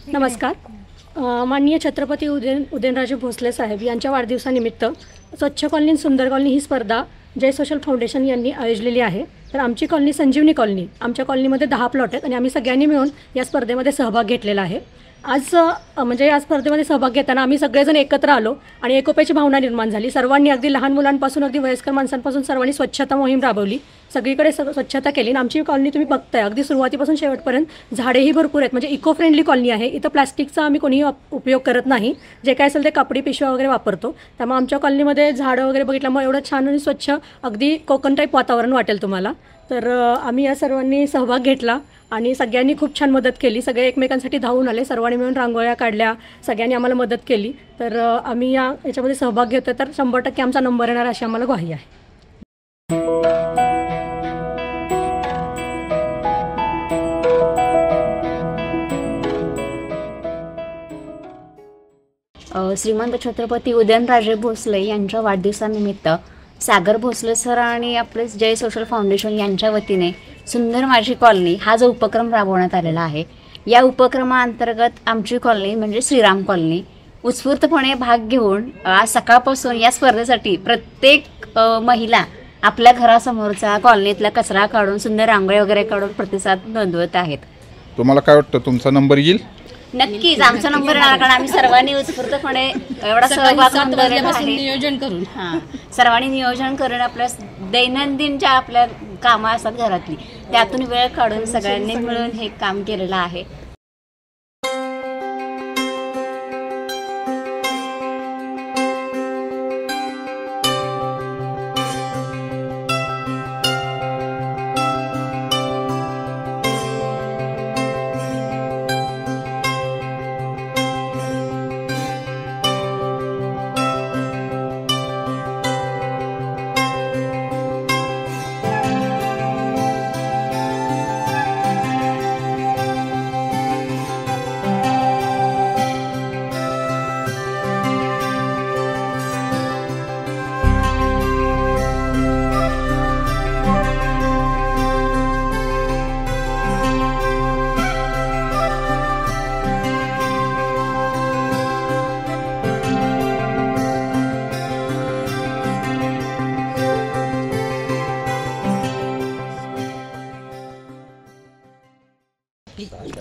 नमस्कार. माननीय छत्रपती उदयनराजे भोसले साहेब यांच्या वाढदिवसानिमित्त स्वच्छ कॉलनी सुंदर कॉलनी ही स्पर्धा जय सोशल फाउंडेशन यांनी आयोजलेली आहे. तर आमची कॉलनी संजीवनी कॉलनी, आमच्या कॉलनीमध्ये 10 प्लॉट आहेत आणि आम्ही सगळ्यांनी मिळून या स्पर्धेमध्ये सहभाग घेतलेला आहे. आज म्हणजे या स्पर्धेमध्ये सहभाग घेताना आम्ही सगळेजण एकत्र आलो आणि एकोप्याची भावना निर्माण झाली. सर्वांनी अगदी लहान मुलांपासून अगदी वयस्कर माणसांपासून सर्वांनी स्वच्छता मोहीम राबवली, सगळीकडे स्वच्छता केली. आणि आमची कॉलनी तुम्ही बघताय अगदी सुरुवातीपासून शेवटपर्यंत झाडेही भरपूर आहेत. म्हणजे इको फ्रेंडली कॉलनी आहे. इथं प्लास्टिकचा आम्ही कोणीही उपयोग करत नाही. जे काय असेल ते कापडी पिशव्या वगैरे वापरतो. त्यामुळे आमच्या कॉलनीमध्ये झाडं वगैरे बघितल्यामुळे एवढं छान आणि स्वच्छ अगदी कोकण टाईप वातावरण वाटेल तुम्हाला. तर आम्ही या सर्वांनी सहभाग घेतला आणि सगळ्यांनी खूप छान मदत केली. सगळे एकमेकांसाठी धावून आले, सर्वांनी मिळून रांगोळ्या काढल्या, सगळ्यांनी आम्हाला मदत केली. तर आम्ही याच्यामध्ये सहभाग घेतो तर 100% आमचा नंबर येणार अशी आम्हाला ग्वाही आहे. श्रीमंत छत्रपती उदयनराजे भोसले यांच्या वाढदिवसानिमित्त सागर भोसले सर आणि आपले जय सोशल फाउंडेशन यांच्या वतीने सुंदर माझी कॉलनी हा जो उपक्रम राबवण्यात आलेला आहे, या उपक्रमाअंतर्गत आमची कॉलनी म्हणजे श्रीराम कॉलनी उत्स्फूर्तपणे भाग घेऊन आज सकाळपासून या स्पर्धेसाठी प्रत्येक महिला आपल्या घरासमोरचा कॉलनीतला कचरा काढून सुंदर रांगोळी वगैरे काढून प्रतिसाद नोंदवत आहेत. तुम्हाला काय वाटतं, तुमचा नंबर येईल? नक्कीच आमचा नंबर येणार, कारण आम्ही सर्वांनी उत्स्फूर्तपणे एवढा सहभाग नियोजन करून सर्वांनी नियोजन करून आपल्या दैनंदिन ज्या आपल्या कामं असतात घरातली त्यातून वेळ काढून सगळ्यांनी मिळून हे काम केलेलं आहे.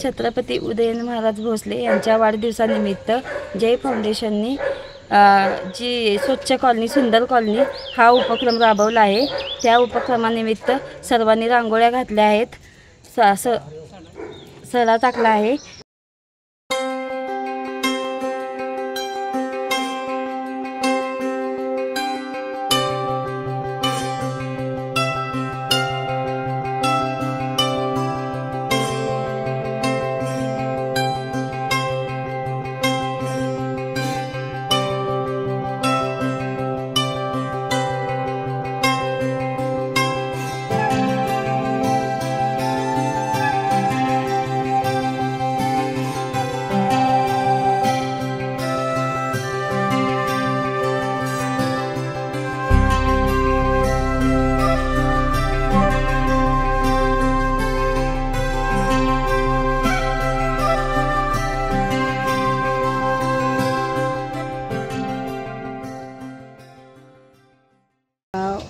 छत्रपती उदयन महाराज भोसले यांच्या वाढदिवसानिमित्त जय फाउंडेशननी जी स्वच्छ कॉलनी सुंदर कॉलनी हा उपक्रम राबवला आहे. त्या उपक्रमानिमित्त सर्वांनी रांगोळ्या घातल्या आहेत, सडा टाकला आहे.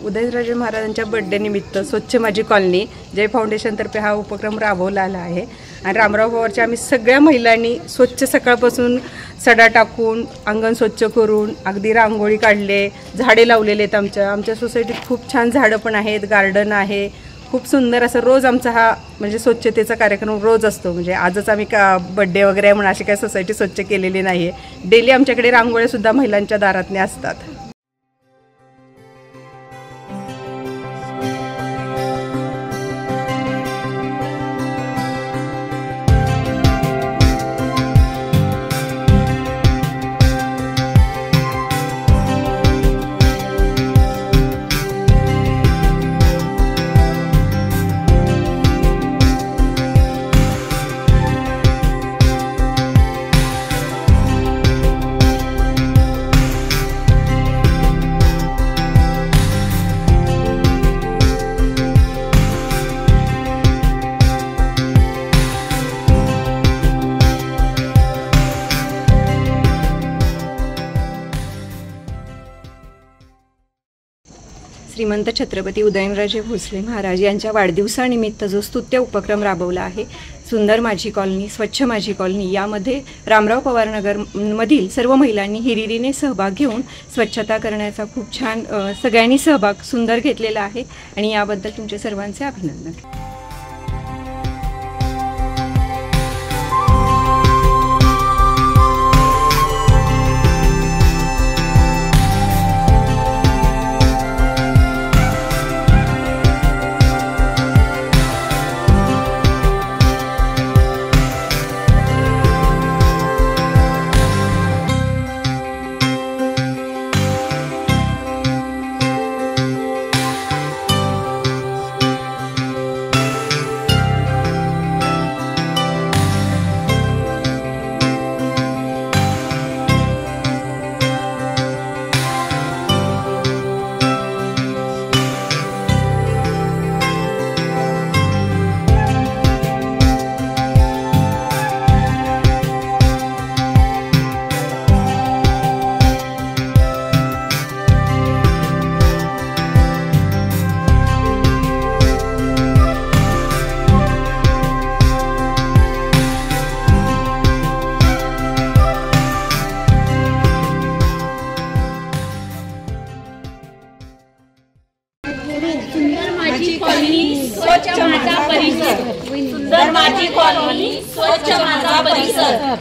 उदयनराजे महाराजांच्या बड्डे निमित्त स्वच्छ माझी कॉलनी जय फाउंडेशनतर्फे हा उपक्रम राबवला आला आहे. आणि रामराव पवारच्या आम्ही सगळ्या महिलांनी स्वच्छ सकाळपासून सडा टाकून अंगण स्वच्छ करून अगदी रांगोळी काढले, झाडे लावलेले आहेत. आमच्या सोसायटीत खूप छान झाडं पण आहेत, गार्डन आहे, खूप सुंदर असं. रोज आमचा हा म्हणजे स्वच्छतेचा कार्यक्रम रोज असतो. म्हणजे आजच आम्ही बड्डे वगैरे म्हणून अशी काही सोसायटी स्वच्छ केलेली नाही आहे. डेली आमच्याकडे रांगोळ्यासुद्धा महिलांच्या दारातने असतात. श्रीमंत छत्रपती उदयनराजे भोसले महाराज यांच्या वाढदिवसानिमित्त जो स्तुत्य उपक्रम राबवला आहे, सुंदर माझी कॉलनी, स्वच्छ माझी कॉलनी, यामध्ये रामराव पवार नगरमधील सर्व महिलांनी हिरिरीने सहभाग घेऊन स्वच्छता करण्याचा खूप छान सगळ्यांनी सहभाग सुंदर घेतलेला आहे आणि याबद्दल तुमचे सर्वांचे अभिनंदन. सुंदर माझी कॉलनी, स्वच्छ माझा परिसर.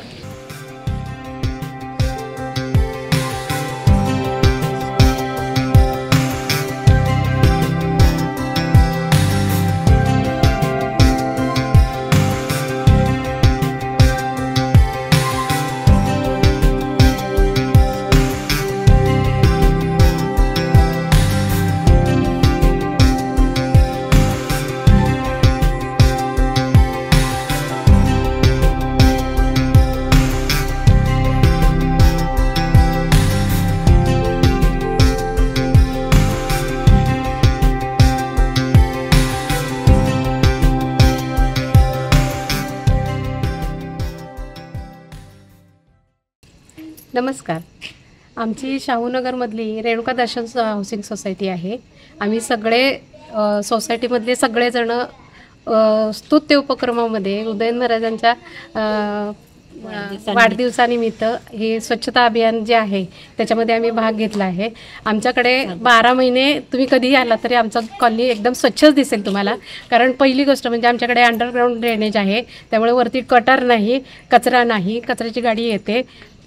नमस्कार. आमची शाहूनगरमधली रेणुका दर्शन हाऊसिंग सोसायटी आहे. आम्ही सगळे सोसायटीमधले सगळेजण स्तुत्य उपक्रमामध्ये उदयन महाराजांच्या वाढदिवसानिमित्त हे स्वच्छता अभियान जे आहे त्याच्यामध्ये आम्ही भाग घेतला आहे. आमच्याकडे 12 महिने तुम्ही कधीही आला तरी आमचा कॉलनी एकदम स्वच्छच दिसेल तुम्हाला. कारण पहिली गोष्ट म्हणजे आमच्याकडे अंडरग्राऊंड ड्रेनेज आहे, त्यामुळे वरती गटार नाही, कचरा नाही, कचऱ्याची गाडी येते,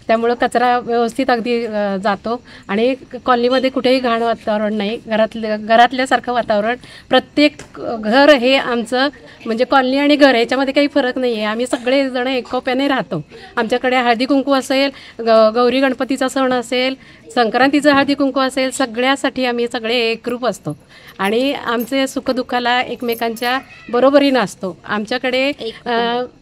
त्यामुळं कचरा व्यवस्थित अगदी जातो आणि कॉलनीमध्ये कुठेही घाण वातावरण नाही. घरातल्यासारखं वातावरण. प्रत्येक घर हे आमचं म्हणजे कॉलनी आणि घर याच्यामध्ये काही फरक नाही आहे. आम्ही सगळेजण एकोप्याने राहतो. आमच्याकडे हळदी कुंकू असेल, गौरी गणपतीचा सण असेल, संक्रांतीचं हळदी कुंकू असेल, सगळ्यासाठी आम्ही सगळे एकरूप असतो आणि आमचे सुखदुःखाला एकमेकांच्या बरोबरीनं असतो. आमच्याकडे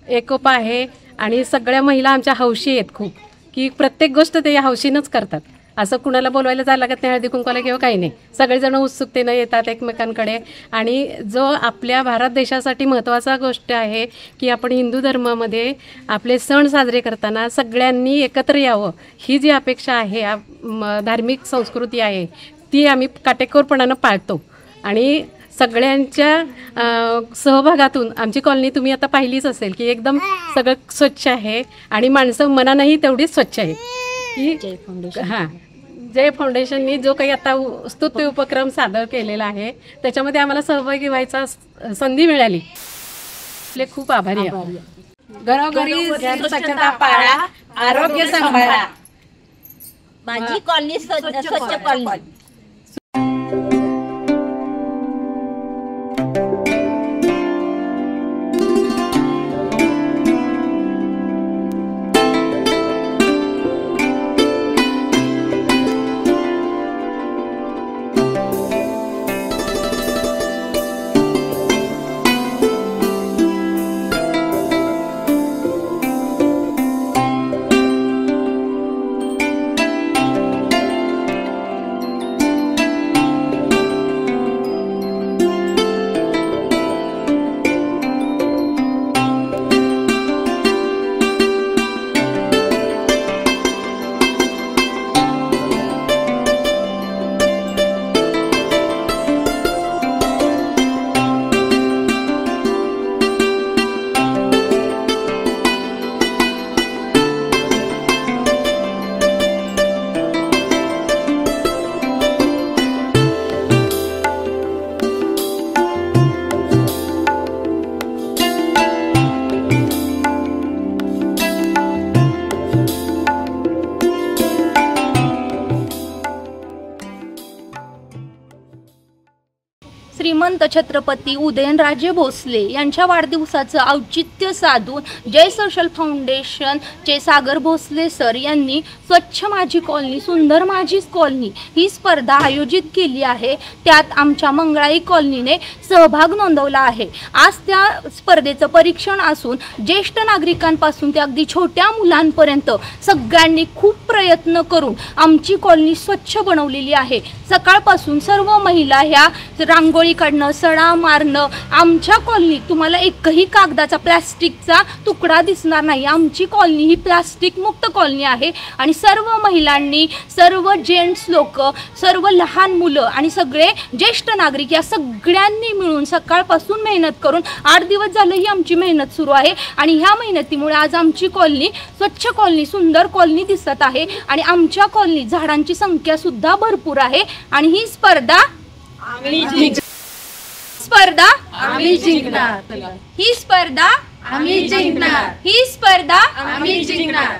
एकोपा आहे आणि सगळ्या महिला आमच्या हौशी आहेत खूप, की प्रत्येक गोष्ट ते हौशीनंच करतात. असं कुणाला बोलवायला जायला लागत नाही हळदी कुंकवाला किंवा काही नाही. सगळेजण उत्सुकतेनं येतात एकमेकांकडे. आणि जो आपल्या भारत देशासाठी महत्त्वाचा गोष्ट आहे की आपण हिंदू धर्मामध्ये आपले सण साजरे करताना सगळ्यांनी एकत्र यावं, ही जी अपेक्षा आहे, धार्मिक संस्कृती आहे, ती आम्ही काटेकोरपणानं पाळतो. आणि सगळ्यांच्या सहभागातून आमची कॉलनी तुम्ही आता पाहिलीच असेल की एकदम सगळं स्वच्छ आहे आणि माणसं मनानंही तेवढीच स्वच्छ आहेत. की जय फाउंडेशननी जो काही आता स्तुत्य उपक्रम सादर केलेला आहे त्याच्यामध्ये आम्हाला सहभागी व्हायचा संधी मिळाली. आपले खूप आभारी आहे. घरोघरी स्वच्छता पाळा, आरोग्य सांभाळा. माझी कॉलनी स्वच्छ कॉलनी. श्रीमंत छत्रपती उदयनराजे भोसले यांच्या वाढदिवसाचं औचित्य साधून जय सोशल फाउंडेशनचे सागर भोसले सर यांनी स्वच्छ माझी कॉलनी सुंदर माझी कॉलनी ही स्पर्धा आयोजित केली आहे। त्यात आमच्या मंगळाई कॉलनीने सहभाग नोंदवला आहे। आज त्या स्पर्धेचं परीक्षण असून ज्येष्ठ नागरिकांपासून ते अगदी छोट्या मुलांपर्यंत सगळ्यांनी खूप प्रयत्न करून आमची कॉलनी स्वच्छ बनवलेली आहे। सकाळपासून सर्व महिला ह्या रांगोळी काढणं, सडा मारणं, आमच्या कॉलनीत तुम्हाला एकही कागदाचा प्लास्टिकचा तुकडा दिसणार नाही। आमची कॉलनी ही प्लास्टिक मुक्त कॉलनी आहे आणि सर्व महिलांनी, सर्व जेंट्स लोक, सर्व लहान मुलं आणि सगळे ज्येष्ठ नागरिक या सगळ्यांनी मिळून सकाळपासून मेहनत करून 8 दिवस झालं ही आमची मेहनत सुरू आहे आणि ह्या मेहनतीमुळे आज आमची कॉलनी स्वच्छ कॉलनी, सुंदर कॉलनी दिसत आहे आणि आमच्या कॉलनीत झाडांची संख्या सुद्धा भरपूर आहे आणि ही स्पर्धा आम्ही जिंकणार। ही स्पर्धा आम्ही जिंकणार। ही स्पर्धा आम्ही जिंकणार।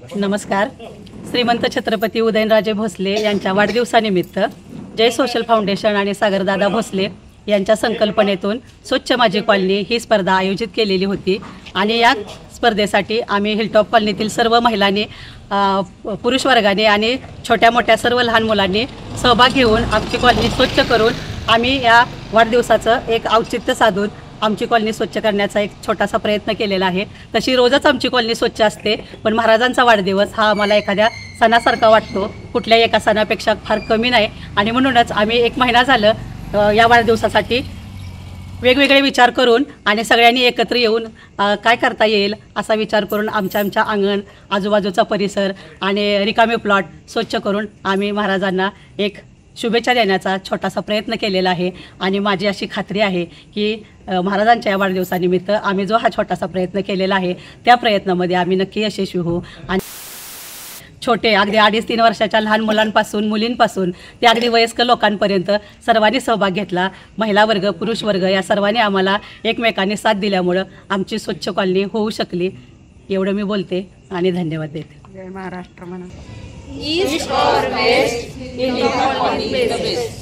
नमस्कार. श्रीमंत छत्रपती उदयनराजे भोसले यांच्या वाढदिवसानिमित्त जय सोशल फाउंडेशन आणि सागरदादा भोसले यांच्या संकल्पनेतून स्वच्छ माझी कॉलनी ही स्पर्धा आयोजित केलेली होती आणि या स्पर्धेसाठी आम्ही हिलटॉप कॉलनीतील सर्व महिलांनी, पुरुष वर्गाने आणि छोट्या मोठ्या सर्व लहान मुलांनी सहभाग घेऊन आमची कॉलनी स्वच्छ करून आम्ही या वाढदिवसाचं एक औचित्य साधून आमची कॉलनी स्वच्छ करण्याचा एक छोटासा प्रयत्न केलेला आहे. तशी रोजच आमची कॉलनी स्वच्छ असते, पण महाराजांचा वाढदिवस हा आम्हाला एखाद्या सणासारखा वाटतो, कुठल्याही एका सणापेक्षा फार कमी नाही. आणि म्हणूनच आम्ही 1 महिना झालं या वाढदिवसासाठी वेगवेगळे विचार करून आणि सगळ्यांनी एकत्र येऊन काय करता येईल असा विचार करून आमच्या अंगण, आजूबाजूचा परिसर आणि रिकामे प्लॉट स्वच्छ करून आम्ही महाराजांना एक शुभेच्छा देण्याचा छोटासा प्रयत्न केलेला आहे. आणि माझी अशी खात्री आहे की महाराजांच्या या वाढदिवसानिमित्त आम्ही जो हा छोटासा प्रयत्न केलेला आहे त्या प्रयत्नामध्ये आम्ही नक्की यशस्वी होऊ. आणि छोटे अगदी 2.5-3 वर्षाच्या लहान मुलांपासून, मुलींपासून ते अगदी वयस्कर लोकांपर्यंत सर्वांनी सहभाग घेतला. महिला वर्ग, पुरुष वर्ग या सर्वांनी आम्हाला एकमेकांनी साथ दिल्यामुळं आमची स्वच्छ कॉलनी होऊ शकली. एवढं मी बोलते आणि धन्यवाद देते. जय महाराष्ट्र म्हणा. ईस्ट और वेस्ट, इंडिया कॉलनी बेस्ट.